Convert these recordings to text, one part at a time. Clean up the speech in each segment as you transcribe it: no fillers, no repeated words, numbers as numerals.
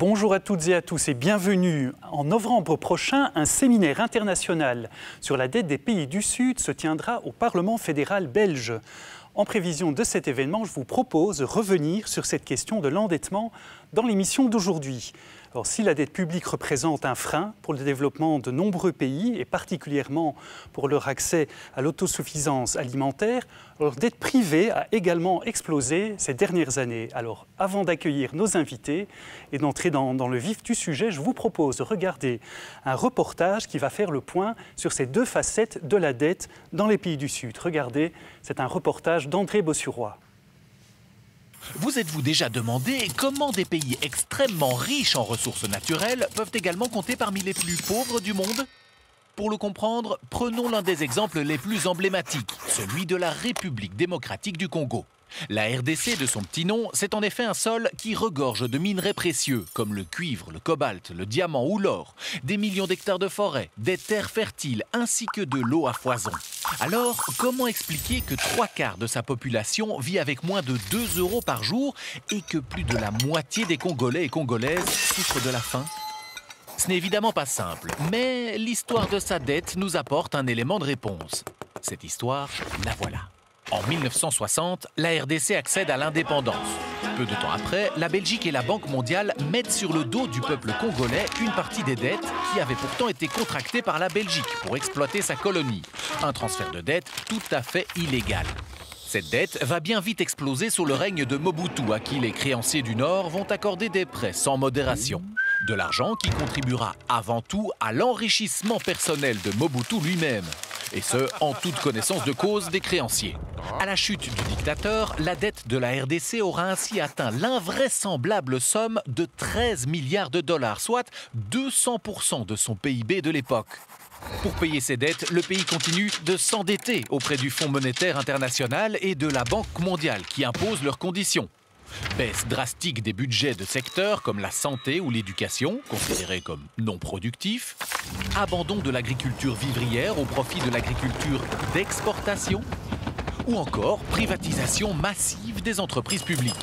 Bonjour à toutes et à tous et bienvenue. En novembre prochain, un séminaire international sur la dette des pays du Sud se tiendra au Parlement fédéral belge. En prévision de cet événement, je vous propose de revenir sur cette question de l'endettement dans l'émission d'aujourd'hui. Alors, si la dette publique représente un frein pour le développement de nombreux pays et particulièrement pour leur accès à l'autosuffisance alimentaire, la dette privée a également explosé ces dernières années. Alors, avant d'accueillir nos invités et d'entrer dans le vif du sujet, je vous propose de regarder un reportage qui va faire le point sur ces deux facettes de la dette dans les pays du Sud. Regardez, c'est un reportage d'André Bossuroy. Vous êtes-vous déjà demandé comment des pays extrêmement riches en ressources naturelles peuvent également compter parmi les plus pauvres du monde? Pour le comprendre, prenons l'un des exemples les plus emblématiques, celui de la République démocratique du Congo. La RDC de son petit nom, c'est en effet un sol qui regorge de minerais précieux, comme le cuivre, le cobalt, le diamant ou l'or, des millions d'hectares de forêt, des terres fertiles, ainsi que de l'eau à foison. Alors, comment expliquer que 3/4 de sa population vit avec moins de 2 € par jour et que plus de la moitié des Congolais et Congolaises souffrent de la faim? Ce n'est évidemment pas simple, mais l'histoire de sa dette nous apporte un élément de réponse. Cette histoire, la voilà. En 1960, la RDC accède à l'indépendance. Peu de temps après, la Belgique et la Banque mondiale mettent sur le dos du peuple congolais une partie des dettes qui avaient pourtant été contractées par la Belgique pour exploiter sa colonie. Un transfert de dette tout à fait illégal. Cette dette va bien vite exploser sous le règne de Mobutu, à qui les créanciers du Nord vont accorder des prêts sans modération. De l'argent qui contribuera avant tout à l'enrichissement personnel de Mobutu lui-même. Et ce, en toute connaissance de cause des créanciers. À la chute du dictateur, la dette de la RDC aura ainsi atteint l'invraisemblable somme de 13 milliards de dollars, soit 200% de son PIB de l'époque. Pour payer ses dettes, le pays continue de s'endetter auprès du Fonds monétaire international et de la Banque mondiale qui imposent leurs conditions. Baisse drastique des budgets de secteurs comme la santé ou l'éducation, considérés comme non productifs. Abandon de l'agriculture vivrière au profit de l'agriculture d'exportation. Ou encore privatisation massive des entreprises publiques.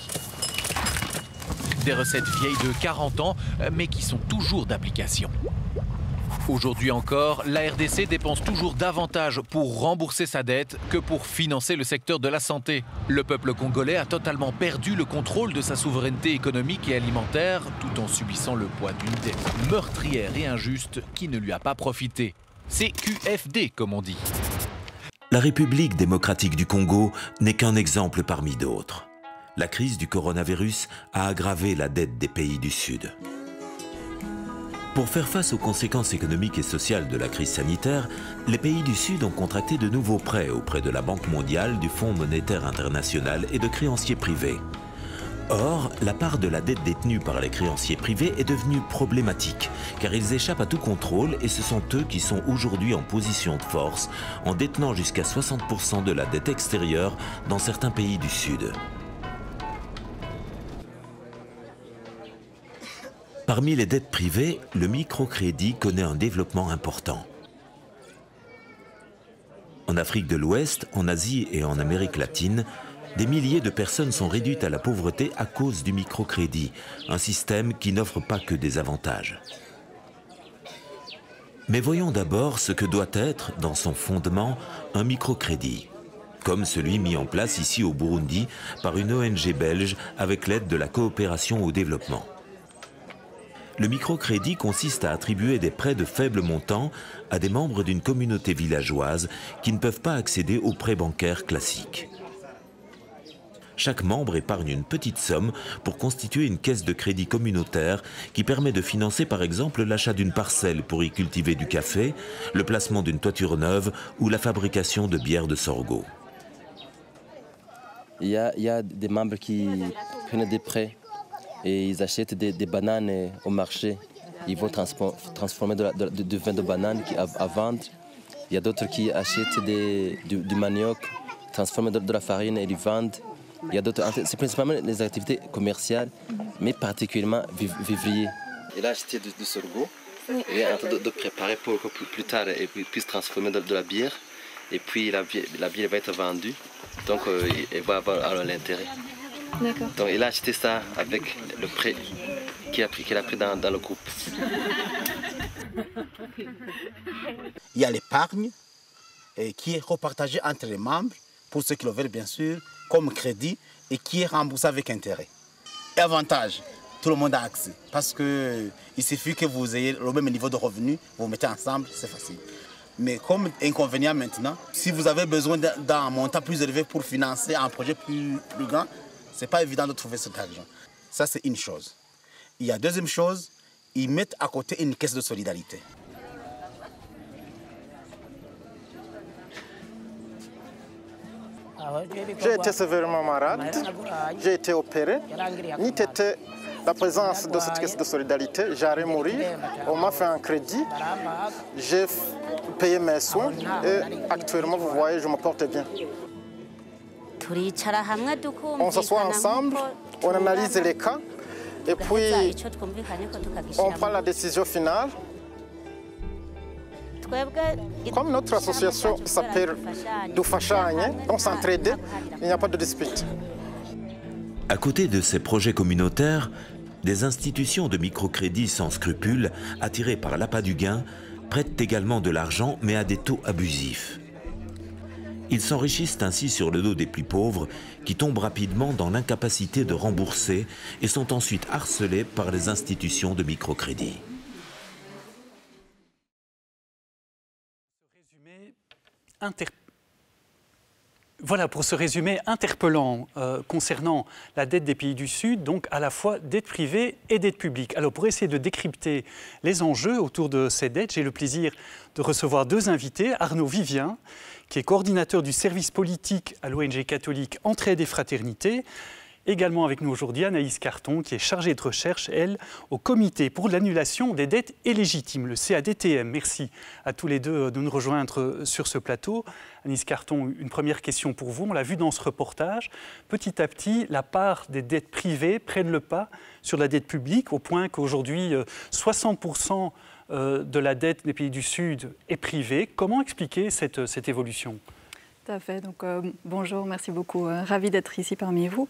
Des recettes vieilles de 40 ans, mais qui sont toujours d'application. Aujourd'hui encore, la RDC dépense toujours davantage pour rembourser sa dette que pour financer le secteur de la santé. Le peuple congolais a totalement perdu le contrôle de sa souveraineté économique et alimentaire, tout en subissant le poids d'une dette meurtrière et injuste qui ne lui a pas profité. C'est QFD, comme on dit. La République démocratique du Congo n'est qu'un exemple parmi d'autres. La crise du coronavirus a aggravé la dette des pays du Sud. Pour faire face aux conséquences économiques et sociales de la crise sanitaire, les pays du Sud ont contracté de nouveaux prêts auprès de la Banque mondiale, du Fonds monétaire international et de créanciers privés. Or, la part de la dette détenue par les créanciers privés est devenue problématique, car ils échappent à tout contrôle et ce sont eux qui sont aujourd'hui en position de force, en détenant jusqu'à 60% de la dette extérieure dans certains pays du Sud. Parmi les dettes privées, le microcrédit connaît un développement important. En Afrique de l'Ouest, en Asie et en Amérique latine, des milliers de personnes sont réduites à la pauvreté à cause du microcrédit, un système qui n'offre pas que des avantages. Mais voyons d'abord ce que doit être, dans son fondement, un microcrédit, comme celui mis en place ici au Burundi par une ONG belge avec l'aide de la coopération au développement. Le microcrédit consiste à attribuer des prêts de faible montant à des membres d'une communauté villageoise qui ne peuvent pas accéder aux prêts bancaires classiques. Chaque membre épargne une petite somme pour constituer une caisse de crédit communautaire qui permet de financer par exemple l'achat d'une parcelle pour y cultiver du café, le placement d'une toiture neuve ou la fabrication de bières de sorgho. Il y a des membres qui prennent des prêts. Et ils achètent des bananes au marché. Ils vont transformer du vin de banane à vendre. Il y a d'autres qui achètent du manioc, transforment de la farine et ils vendent. Il y a d'autres. C'est principalement les activités commerciales, mais particulièrement vivriers. Il a acheté du sorgho. Il est en train de préparer pour que plus tard il puisse transformer de la bière. Et puis la bière va être vendue. Donc il va avoir l'intérêt. D'accord. Donc il a acheté ça avec le prêt qu'elle a pris dans le groupe. Il y a l'épargne qui est repartagée entre les membres, pour ceux qui le veulent bien sûr, comme crédit, et qui est remboursé avec intérêt. Et avantage, tout le monde a accès, parce qu'il suffit que vous ayez le même niveau de revenus, vous mettez ensemble, c'est facile. Mais comme inconvénient maintenant, si vous avez besoin d'un montant plus élevé pour financer un projet plus grand, ce n'est pas évident de trouver cet argent. Ça, c'est une chose. Il y a deuxième chose, ils mettent à côté une caisse de solidarité. J'ai été sévèrement malade, j'ai été opéré. N'eût été la présence de cette caisse de solidarité, j'allais mourir. On m'a fait un crédit, j'ai payé mes soins et actuellement, vous voyez, je me porte bien. On s'assoit ensemble, on analyse les cas et puis on prend la décision finale. Comme notre association s'appelle Dufashanye, on s'entraide, il n'y a pas de dispute. À côté de ces projets communautaires, des institutions de microcrédit sans scrupules, attirées par l'appât du gain, prêtent également de l'argent, mais à des taux abusifs. Ils s'enrichissent ainsi sur le dos des plus pauvres, qui tombent rapidement dans l'incapacité de rembourser et sont ensuite harcelés par les institutions de microcrédit. Voilà pour ce résumé interpellant concernant la dette des pays du Sud, donc à la fois dette privée et dette publique. Alors pour essayer de décrypter les enjeux autour de ces dettes, j'ai le plaisir de recevoir deux invités. Arnaud Vivien, qui est coordinateur du service politique à l'ONG catholique Entraide et Fraternité. Également avec nous aujourd'hui, Anaïs Carton, qui est chargée de recherche, elle, au Comité pour l'annulation des dettes illégitimes, le CADTM. Merci à tous les deux de nous rejoindre sur ce plateau. Anaïs Carton, une première question pour vous. On l'a vu dans ce reportage. Petit à petit, la part des dettes privées prennent le pas sur la dette publique, au point qu'aujourd'hui, 60% de la dette des pays du Sud est privée. Comment expliquer cette évolution ? Tout à fait. Donc, bonjour, merci beaucoup. Ravie d'être ici parmi vous.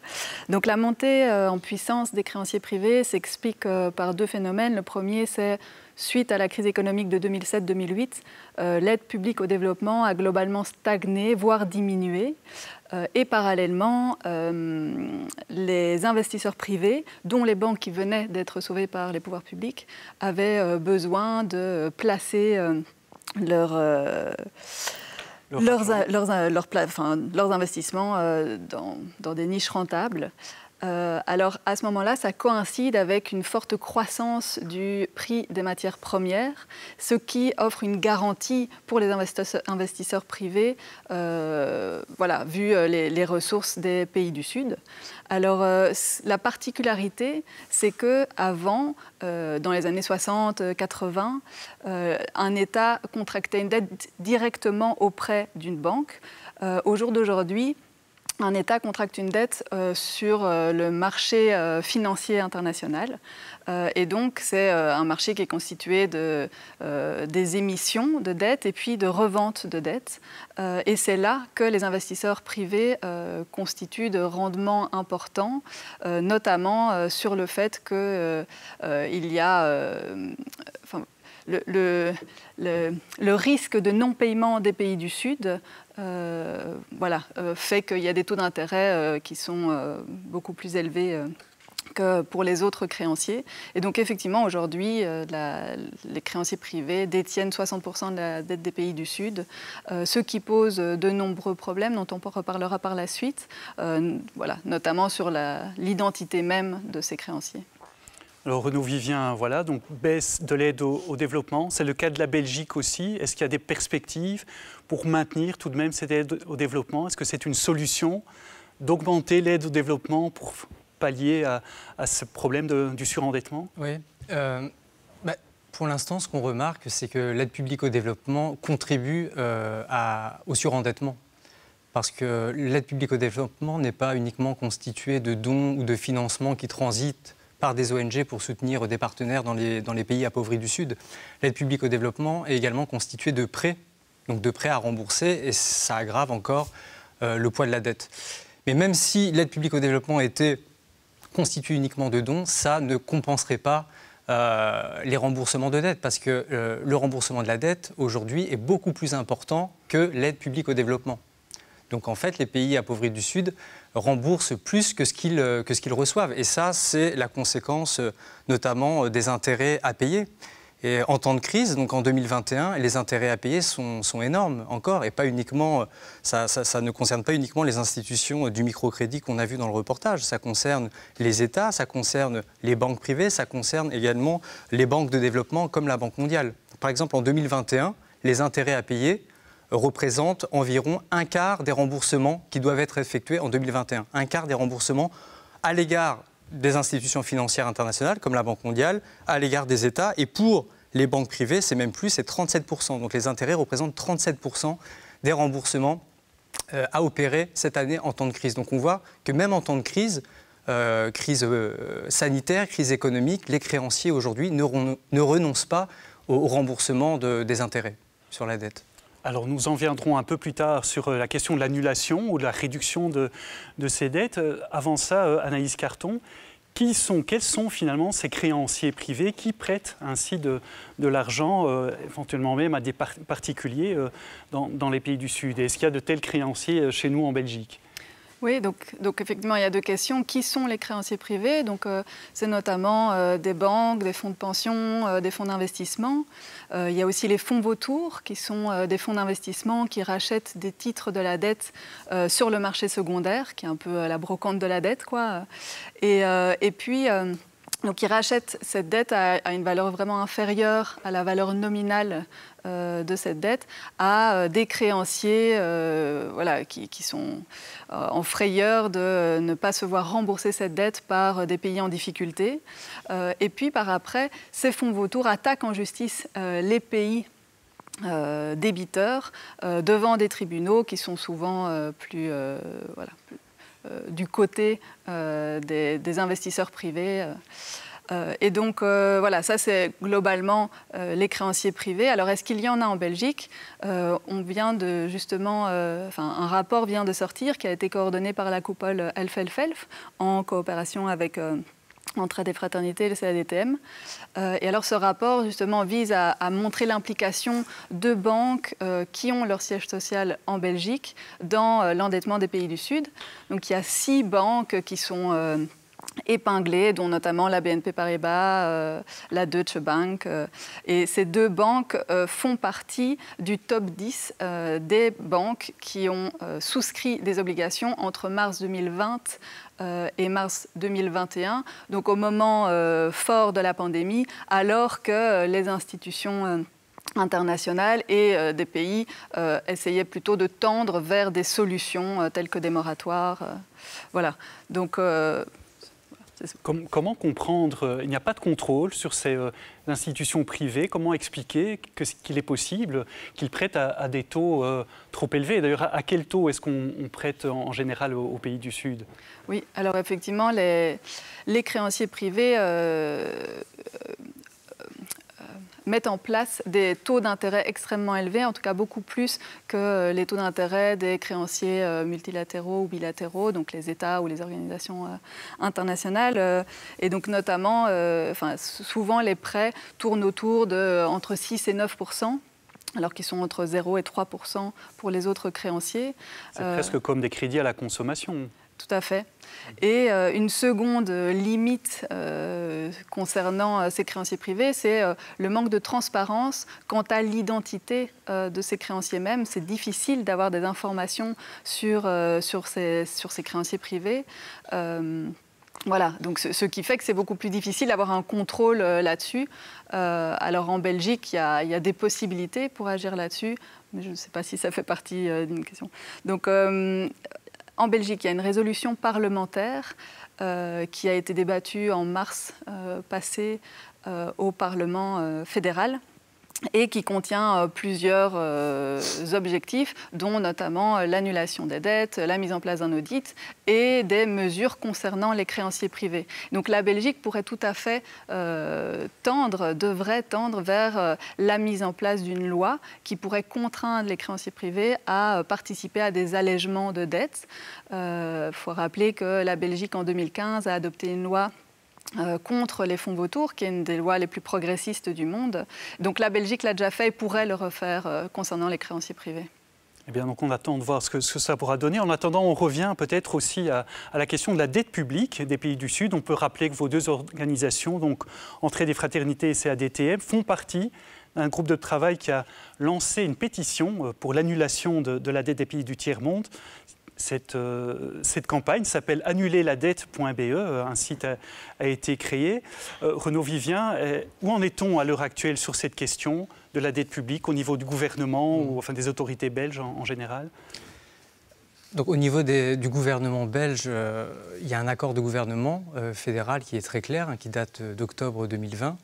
Donc, la montée en puissance des créanciers privés s'explique par deux phénomènes. Le premier, c'est suite à la crise économique de 2007-2008, l'aide publique au développement a globalement stagné, voire diminué. Et parallèlement, les investisseurs privés, dont les banques qui venaient d'être sauvées par les pouvoirs publics, avaient besoin de placer leurs investissements dans des niches rentables. Alors, à ce moment-là, ça coïncide avec une forte croissance du prix des matières premières, ce qui offre une garantie pour les investisseurs privés, vu les ressources des pays du Sud. Alors, la particularité, c'est qu'avant, dans les années 60-80, un État contractait une dette directement auprès d'une banque. Au jour d'aujourd'hui, un État contracte une dette sur le marché financier international. Et donc, c'est un marché qui est constitué des émissions de dettes et puis de revente de dettes. Et c'est là que les investisseurs privés constituent de rendements importants, notamment sur le fait qu'il y a... Le risque de non-paiement des pays du Sud fait qu'il y a des taux d'intérêt qui sont beaucoup plus élevés que pour les autres créanciers. Et donc effectivement, aujourd'hui, les créanciers privés détiennent 60% de la dette des pays du Sud, ce qui pose de nombreux problèmes dont on reparlera par la suite, notamment sur l'identité même de ces créanciers. Alors Renaud Vivien, voilà, donc baisse de l'aide au développement. C'est le cas de la Belgique aussi. Est-ce qu'il y a des perspectives pour maintenir tout de même cette aide au développement? Est-ce que c'est une solution d'augmenter l'aide au développement pour pallier à ce problème du surendettement? Oui. Pour l'instant, ce qu'on remarque, c'est que l'aide publique au développement contribue au surendettement. Parce que l'aide publique au développement n'est pas uniquement constituée de dons ou de financements qui transitent par des ONG pour soutenir des partenaires dans les pays appauvris du Sud. L'aide publique au développement est également constituée de prêts, donc de prêts à rembourser, et ça aggrave encore le poids de la dette. Mais même si l'aide publique au développement était constitué uniquement de dons, ça ne compenserait pas les remboursements de dette, parce que le remboursement de la dette, aujourd'hui, est beaucoup plus important que l'aide publique au développement. Donc en fait, les pays appauvris du Sud remboursent plus que ce qu'ils reçoivent. Et ça, c'est la conséquence notamment des intérêts à payer. Et en temps de crise, donc en 2021, les intérêts à payer sont énormes encore, et pas uniquement, ça ne concerne pas uniquement les institutions du microcrédit qu'on a vu dans le reportage. Ça concerne les États, ça concerne les banques privées, ça concerne également les banques de développement comme la Banque mondiale. Par exemple, en 2021, les intérêts à payer représentent environ un quart des remboursements qui doivent être effectués en 2021. Un quart des remboursements à l'égard des institutions financières internationales, comme la Banque mondiale, à l'égard des États. Et pour les banques privées, c'est même plus, c'est 37%. Donc les intérêts représentent 37% des remboursements à opérer cette année en temps de crise. Donc on voit que même en temps de crise, crise sanitaire, crise économique, les créanciers aujourd'hui ne renoncent pas au remboursement des intérêts sur la dette. Alors nous en viendrons un peu plus tard sur la question de l'annulation ou de la réduction de ces dettes. Avant ça, Anaïs Carton, quels sont finalement ces créanciers privés qui prêtent ainsi de l'argent, éventuellement même à des particuliers dans les pays du Sud? Est-ce qu'il y a de tels créanciers chez nous en Belgique? Oui, donc effectivement, il y a deux questions. Qui sont les créanciers privés? Donc, c'est notamment des banques, des fonds de pension, des fonds d'investissement. Il y a aussi les fonds vautours, qui sont des fonds d'investissement qui rachètent des titres de la dette sur le marché secondaire, qui est un peu la brocante de la dette, quoi. Et puis... donc, ils rachètent cette dette à une valeur vraiment inférieure à la valeur nominale de cette dette à des créanciers voilà, qui sont en frayeur de ne pas se voir rembourser cette dette par des pays en difficulté. Et puis, par après, ces fonds vautours attaquent en justice les pays débiteurs devant des tribunaux qui sont souvent plus du côté des investisseurs privés. Et donc, voilà, ça c'est globalement les créanciers privés. Alors, est-ce qu'il y en a en Belgique? On vient de justement, un rapport vient de sortir qui a été coordonné par la coupole Elf en coopération avec Entraide et Fraternité et le CADTM. Et alors, ce rapport justement vise à montrer l'implication de banques qui ont leur siège social en Belgique dans l'endettement des pays du Sud. Donc, il y a 6 banques qui sont épinglées, dont notamment la BNP Paribas, la Deutsche Bank. Et ces 2 banques font partie du top 10 des banques qui ont souscrit des obligations entre mars 2020 et mars 2021, donc au moment fort de la pandémie, alors que les institutions internationales et des pays essayaient plutôt de tendre vers des solutions telles que des moratoires. Voilà. Donc, comment comprendre, il n'y a pas de contrôle sur ces institutions privées, comment expliquer qu'il est possible qu'ils prêtent à des taux trop élevés? D'ailleurs, à quel taux est-ce qu'on prête en général aux pays du Sud? Oui, alors effectivement, les créanciers privés mettent en place des taux d'intérêt extrêmement élevés, en tout cas beaucoup plus que les taux d'intérêt des créanciers multilatéraux ou bilatéraux, donc les États ou les organisations internationales. Et donc notamment, souvent les prêts tournent autour de entre 6 et 9%. Alors qu'ils sont entre 0 et 3% pour les autres créanciers. C'est presque comme des crédits à la consommation. Tout à fait. Et une seconde limite concernant ces créanciers privés, c'est le manque de transparence quant à l'identité de ces créanciers mêmes. C'est difficile d'avoir des informations sur ces créanciers privés. Voilà, donc ce qui fait que c'est beaucoup plus difficile d'avoir un contrôle là-dessus. Alors en Belgique, il y a des possibilités pour agir là-dessus, mais je ne sais pas si ça fait partie d'une question. Donc en Belgique, il y a une résolution parlementaire qui a été débattue en mars passé au Parlement fédéral et qui contient plusieurs objectifs, dont notamment l'annulation des dettes, la mise en place d'un audit et des mesures concernant les créanciers privés. Donc la Belgique pourrait tout à fait devrait tendre vers la mise en place d'une loi qui pourrait contraindre les créanciers privés à participer à des allègements de dettes. Il faut rappeler que la Belgique, en 2015, a adopté une loi contre les fonds vautours, qui est une des lois les plus progressistes du monde. Donc la Belgique l'a déjà fait et pourrait le refaire concernant les créanciers privés. Eh bien, donc on attend de voir ce que ça pourra donner. En attendant, on revient peut-être aussi à la question de la dette publique des pays du Sud. On peut rappeler que vos deux organisations, donc Entraide des Fraternités et CADTM, font partie d'un groupe de travail qui a lancé une pétition pour l'annulation de la dette des pays du tiers-monde. Cette campagne s'appelle annulerladette.be, un site a été créé. Renaud Vivien, où en est-on à l'heure actuelle sur cette question de la dette publique au niveau du gouvernement ou enfin des autorités belges en général? Donc, au niveau du gouvernement belge, il y a un accord de gouvernement fédéral qui est très clair, hein, qui date d'octobre 2020.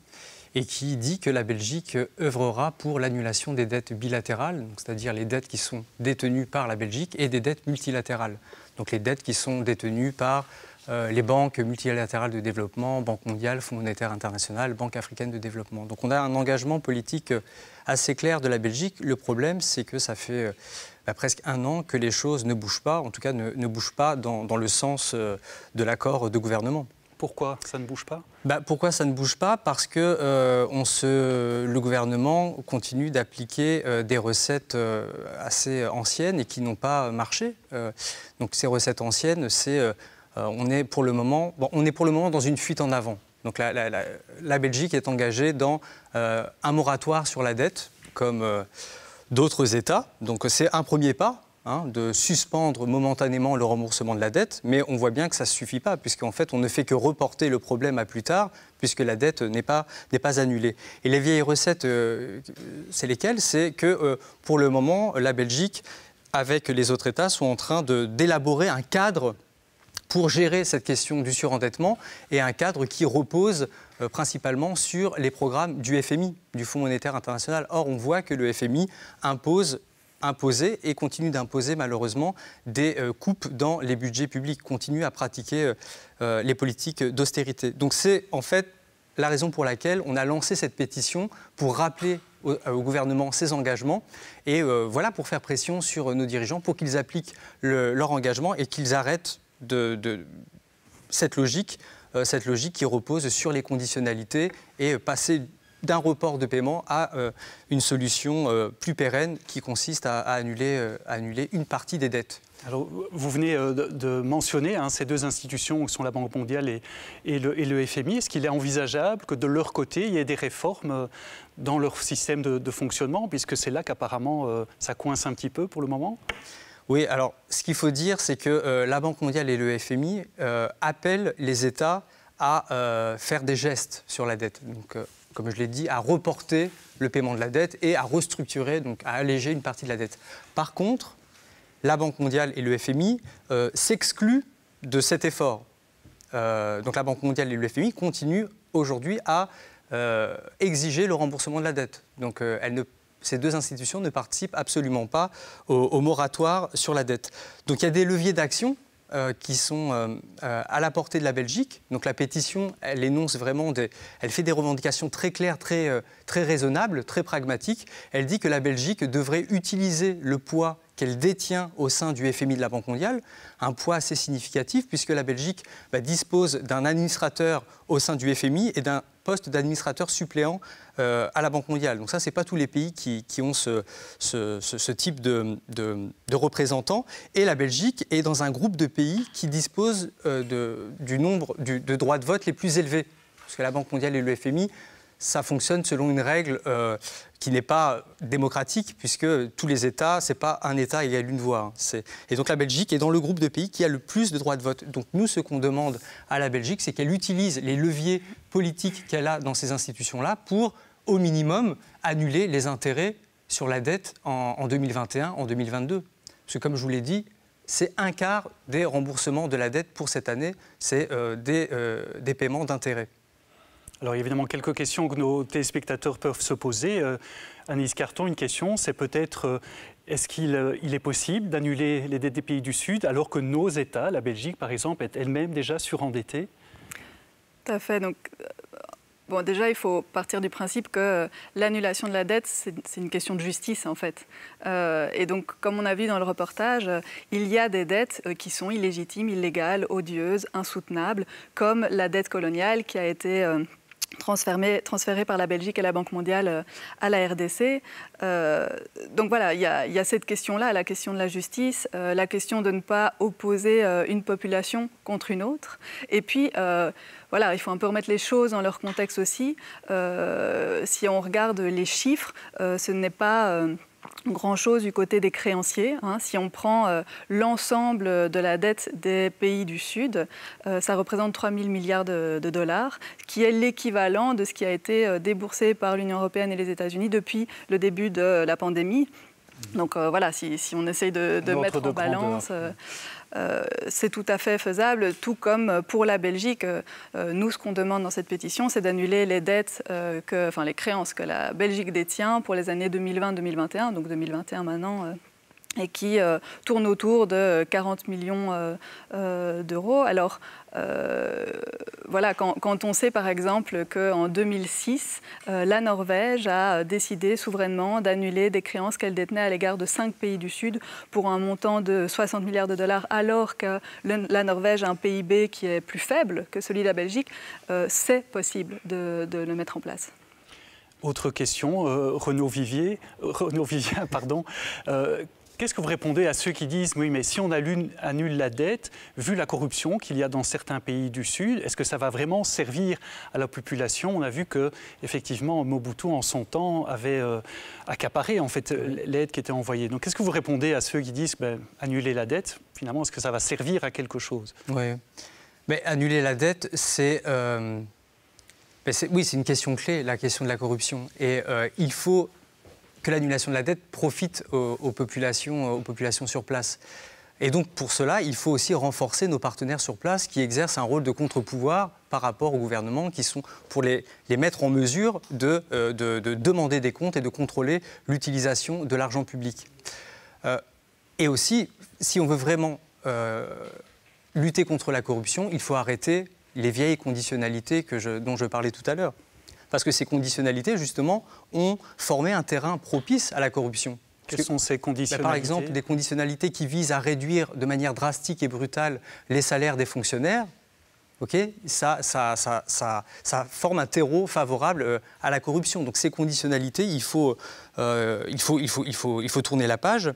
Et qui dit que la Belgique œuvrera pour l'annulation des dettes bilatérales, c'est-à-dire les dettes qui sont détenues par la Belgique, et des dettes multilatérales, donc les dettes qui sont détenues par les banques multilatérales de développement, Banque mondiale, Fonds monétaire international, Banque africaine de développement. Donc on a un engagement politique assez clair de la Belgique. Le problème, c'est que ça fait presque un an que les choses ne bougent pas, en tout cas ne bougent pas dans le sens de l'accord de gouvernement. Pourquoi ça ne bouge pas? Pourquoi ça ne bouge pas? Parce que le gouvernement continue d'appliquer des recettes assez anciennes et qui n'ont pas marché. Donc ces recettes anciennes, on est pour le moment dans une fuite en avant. Donc la Belgique est engagée dans un moratoire sur la dette, comme d'autres États. Donc c'est un premier pas. De suspendre momentanément le remboursement de la dette, mais on voit bien que ça ne suffit pas, puisqu'en fait, on ne fait que reporter le problème à plus tard, puisque la dette n'est pas annulée. Et les vieilles recettes, c'est lesquelles? C'est que, pour le moment, la Belgique, avec les autres États, sont en train d'élaborer un cadre pour gérer cette question du surendettement, et un cadre qui repose principalement sur les programmes du FMI, du Fonds monétaire international. Or, on voit que le FMI imposer et continue d'imposer malheureusement des coupes dans les budgets publics, continue à pratiquer les politiques d'austérité. Donc c'est en fait la raison pour laquelle on a lancé cette pétition pour rappeler au gouvernement ses engagements et voilà, pour faire pression sur nos dirigeants pour qu'ils appliquent leur engagement et qu'ils arrêtent cette logique qui repose sur les conditionnalités et passer d'un report de paiement à une solution plus pérenne qui consiste à annuler une partie des dettes. Alors, vous venez de mentionner ces deux institutions qui sont la Banque mondiale et le FMI. Est-ce qu'il est envisageable que de leur côté, il y ait des réformes dans leur système de fonctionnement, puisque c'est là qu'apparemment ça coince un petit peu pour le moment? Oui, alors ce qu'il faut dire, c'est que la Banque mondiale et le FMI appellent les États à faire des gestes sur la dette. Donc, comme je l'ai dit, à reporter le paiement de la dette et à restructurer, donc à alléger une partie de la dette. Par contre, la Banque mondiale et le FMI s'excluent de cet effort. Donc la Banque mondiale et le FMI continuent aujourd'hui à exiger le remboursement de la dette. Donc ces deux institutions ne participent absolument pas au moratoire sur la dette. Donc il y a des leviers d'action qui sont à la portée de la Belgique. Donc la pétition, elle énonce vraiment elle fait des revendications très claires, très raisonnables, très pragmatiques. Elle dit que la Belgique devrait utiliser le poids qu'elle détient au sein du FMI de la Banque mondiale, un poids assez significatif puisque la Belgique dispose d'un administrateur au sein du FMI et d'un poste d'administrateur suppléant à la Banque mondiale. Donc ça, ce n'est pas tous les pays qui ont ce type de représentants. Et la Belgique est dans un groupe de pays qui disposent du nombre de droits de vote les plus élevés. Parce que la Banque mondiale et le FMI, ça fonctionne selon une règle qui n'est pas démocratique, puisque tous les États, ce n'est pas un État égale une voix. Et donc la Belgique est dans le groupe de pays qui a le plus de droits de vote. Donc nous, ce qu'on demande à la Belgique, c'est qu'elle utilise les leviers politiques qu'elle a dans ces institutions-là pour, au minimum, annuler les intérêts sur la dette en 2021, en 2022. Parce que comme je vous l'ai dit, c'est un quart des remboursements de la dette pour cette année, c'est des paiements d'intérêts. Alors évidemment, quelques questions que nos téléspectateurs peuvent se poser. Anaïs Carton, une question, c'est peut-être est-ce qu'il est possible d'annuler les dettes des pays du Sud alors que nos États, la Belgique par exemple, est elle-même déjà surendettée? Tout à fait. Donc, bon, déjà, il faut partir du principe que l'annulation de la dette, c'est une question de justice, en fait. Et donc, comme on a vu dans le reportage, il y a des dettes qui sont illégitimes, illégales, odieuses, insoutenables, comme la dette coloniale qui a été transférée par la Belgique et la Banque mondiale à la RDC. Donc voilà, il y a cette question-là, la question de la justice, la question de ne pas opposer une population contre une autre. Et puis, voilà, il faut un peu remettre les choses dans leur contexte aussi. Si on regarde les chiffres, ce n'est pas grand-chose du côté des créanciers. Si on prend l'ensemble de la dette des pays du Sud, ça représente 3 000 milliards de dollars, qui est l'équivalent de ce qui a été déboursé par l'Union européenne et les États-Unis depuis le début de la pandémie. Donc voilà, si on essaye de mettre en balance, c'est tout à fait faisable, tout comme pour la Belgique. Nous, ce qu'on demande dans cette pétition, c'est d'annuler les dettes, les créances que la Belgique détient pour les années 2020-2021, donc 2021 maintenant, et qui tournent autour de 40 millions d'euros. Alors, voilà, quand on sait par exemple qu'en 2006, la Norvège a décidé souverainement d'annuler des créances qu'elle détenait à l'égard de 5 pays du Sud pour un montant de 60 milliards de dollars, alors que la Norvège a un PIB qui est plus faible que celui de la Belgique, c'est possible de le mettre en place. Autre question, Renaud Vivien, pardon. Qu'est-ce que vous répondez à ceux qui disent « Oui, mais si on annule la dette, vu la corruption qu'il y a dans certains pays du Sud, est-ce que ça va vraiment servir à la population ?» On a vu que, effectivement, Mobutu, en son temps, avait accaparé en fait, l'aide qui était envoyée. Donc, qu'est-ce que vous répondez à ceux qui disent « Annuler la dette, finalement, est-ce que ça va servir à quelque chose ?» Oui, mais annuler la dette, c'est une question clé, la question de la corruption. Et il faut que l'annulation de la dette profite aux populations sur place. Et donc, pour cela, il faut aussi renforcer nos partenaires sur place qui exercent un rôle de contre-pouvoir par rapport au gouvernement, qui sont pour les mettre en mesure de demander des comptes et de contrôler l'utilisation de l'argent public. Et aussi, si on veut vraiment lutter contre la corruption, il faut arrêter les vieilles conditionnalités dont je parlais tout à l'heure. Parce que ces conditionnalités, justement, ont formé un terrain propice à la corruption. Quelles sont ces conditionnalités ? Par exemple, des conditionnalités qui visent à réduire de manière drastique et brutale les salaires des fonctionnaires. Ça forme un terreau favorable à la corruption. Donc ces conditionnalités, il faut tourner la page.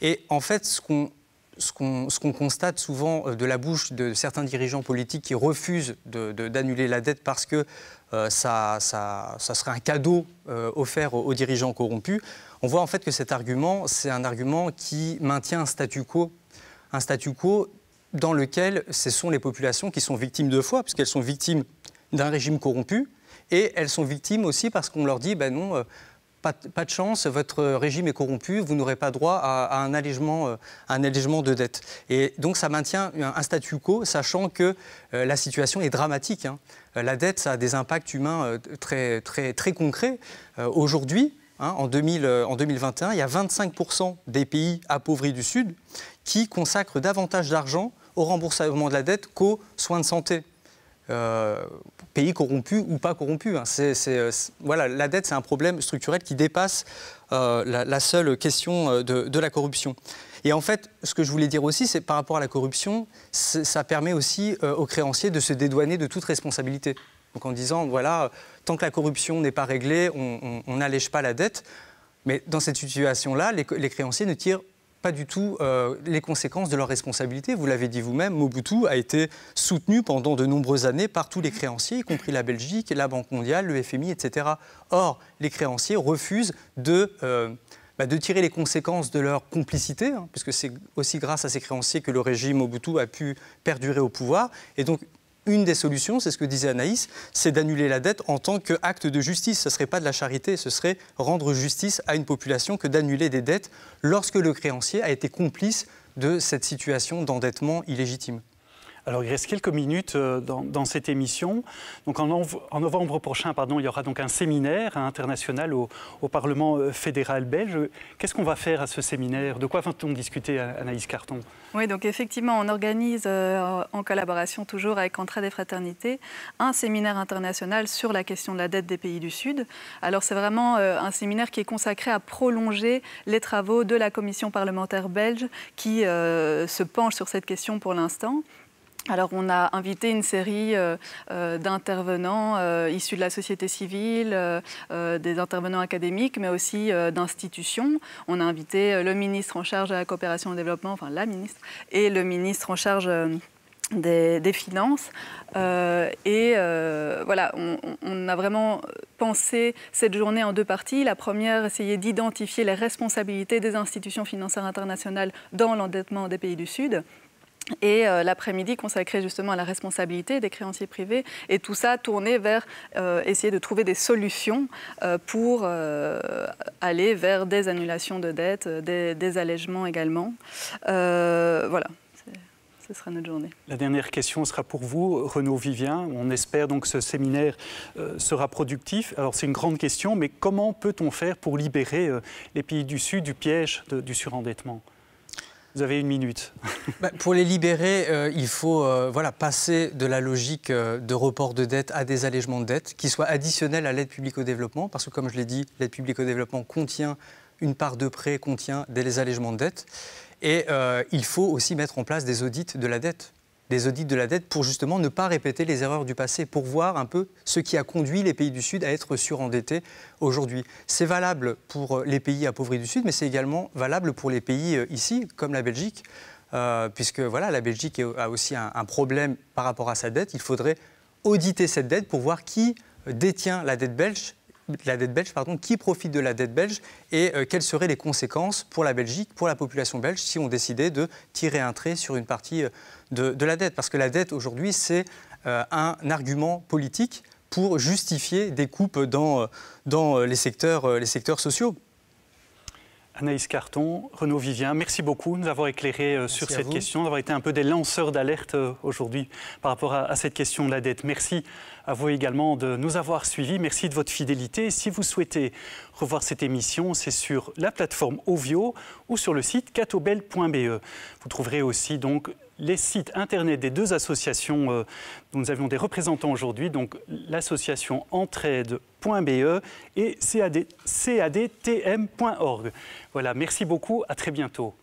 Et en fait, ce qu'on constate souvent de la bouche de certains dirigeants politiques qui refusent d'annuler la dette parce que ça serait un cadeau offert aux dirigeants corrompus, on voit en fait que cet argument, c'est un argument qui maintient un statu quo dans lequel ce sont les populations qui sont victimes deux fois, puisqu'elles sont victimes d'un régime corrompu, et elles sont victimes aussi parce qu'on leur dit non, pas de chance, votre régime est corrompu, vous n'aurez pas droit à un allègement de dette. Et donc ça maintient un statu quo, sachant que la situation est dramatique. La dette, ça a des impacts humains très, très, très concrets. Aujourd'hui, en 2021, il y a 25% des pays appauvris du Sud qui consacrent davantage d'argent au remboursement de la dette qu'aux soins de santé. Pays corrompus ou pas corrompus. Voilà, la dette, c'est un problème structurel qui dépasse la seule question de la corruption. Et en fait, ce que je voulais dire aussi, c'est par rapport à la corruption, ça permet aussi aux créanciers de se dédouaner de toute responsabilité. Donc en disant, voilà, tant que la corruption n'est pas réglée, on n'allège pas la dette. Mais dans cette situation-là, les créanciers ne tirent pas du tout les conséquences de leurs responsabilités. Vous l'avez dit vous-même, Mobutu a été soutenu pendant de nombreuses années par tous les créanciers, y compris la Belgique, la Banque mondiale, le FMI, etc. Or, les créanciers refusent de tirer les conséquences de leur complicité, puisque c'est aussi grâce à ces créanciers que le régime Mobutu a pu perdurer au pouvoir. Et donc, une des solutions, c'est ce que disait Anaïs, c'est d'annuler la dette en tant qu'acte de justice. Ce ne serait pas de la charité, ce serait rendre justice à une population que d'annuler des dettes lorsque le créancier a été complice de cette situation d'endettement illégitime. Alors, il reste quelques minutes dans cette émission. Donc, en novembre prochain, il y aura donc un séminaire international au Parlement fédéral belge. Qu'est-ce qu'on va faire à ce séminaire? De quoi va-t-on discuter, Anaïs Carton? Oui, donc effectivement, on organise en collaboration toujours avec Entraide et Fraternité un séminaire international sur la question de la dette des pays du Sud. Alors, c'est vraiment un séminaire qui est consacré à prolonger les travaux de la commission parlementaire belge qui se penche sur cette question pour l'instant. Alors, on a invité une série d'intervenants issus de la société civile, des intervenants académiques, mais aussi d'institutions. On a invité le ministre en charge de la coopération et développement, enfin la ministre, et le ministre en charge des finances. Voilà, on a vraiment pensé cette journée en deux parties. La première, essayer d'identifier les responsabilités des institutions financières internationales dans l'endettement des pays du Sud. Et l'après-midi consacré justement à la responsabilité des créanciers privés, et tout ça tourné vers essayer de trouver des solutions pour aller vers des annulations de dettes, des allègements également. Voilà. Ce sera notre journée. La dernière question sera pour vous, Renaud Vivien. On espère donc que ce séminaire sera productif. Alors c'est une grande question, mais comment peut-on faire pour libérer les pays du Sud du piège du surendettement? Vous avez une minute. Pour les libérer, il faut passer de la logique de report de dette à des allègements de dette qui soient additionnels à l'aide publique au développement, parce que comme je l'ai dit, l'aide publique au développement contient une part de prêt, contient des allègements de dette. Et il faut aussi mettre en place des audits de la dette. Des audits de la dette pour justement ne pas répéter les erreurs du passé, pour voir un peu ce qui a conduit les pays du Sud à être surendettés aujourd'hui. C'est valable pour les pays appauvris du Sud, mais c'est également valable pour les pays ici, comme la Belgique, puisque voilà, la Belgique a aussi un problème par rapport à sa dette. Il faudrait auditer cette dette pour voir qui détient la dette belge, qui profite de la dette belge et quelles seraient les conséquences pour la Belgique, pour la population belge, si on décidait de tirer un trait sur une partie de la dette. Parce que la dette, aujourd'hui, c'est un argument politique pour justifier des coupes dans les secteurs sociaux. Anaïs Carton, Renaud Vivien, merci beaucoup de nous avoir éclairé sur cette question, d'avoir été un peu des lanceurs d'alerte aujourd'hui par rapport à cette question de la dette. Merci à vous également de nous avoir suivis. Merci de votre fidélité. Si vous souhaitez revoir cette émission, c'est sur la plateforme Ovio ou sur le site catobel.be. Vous trouverez aussi donc les sites internet des deux associations dont nous avions des représentants aujourd'hui, donc l'association entraide.be et cadtm.org. Voilà, merci beaucoup, à très bientôt.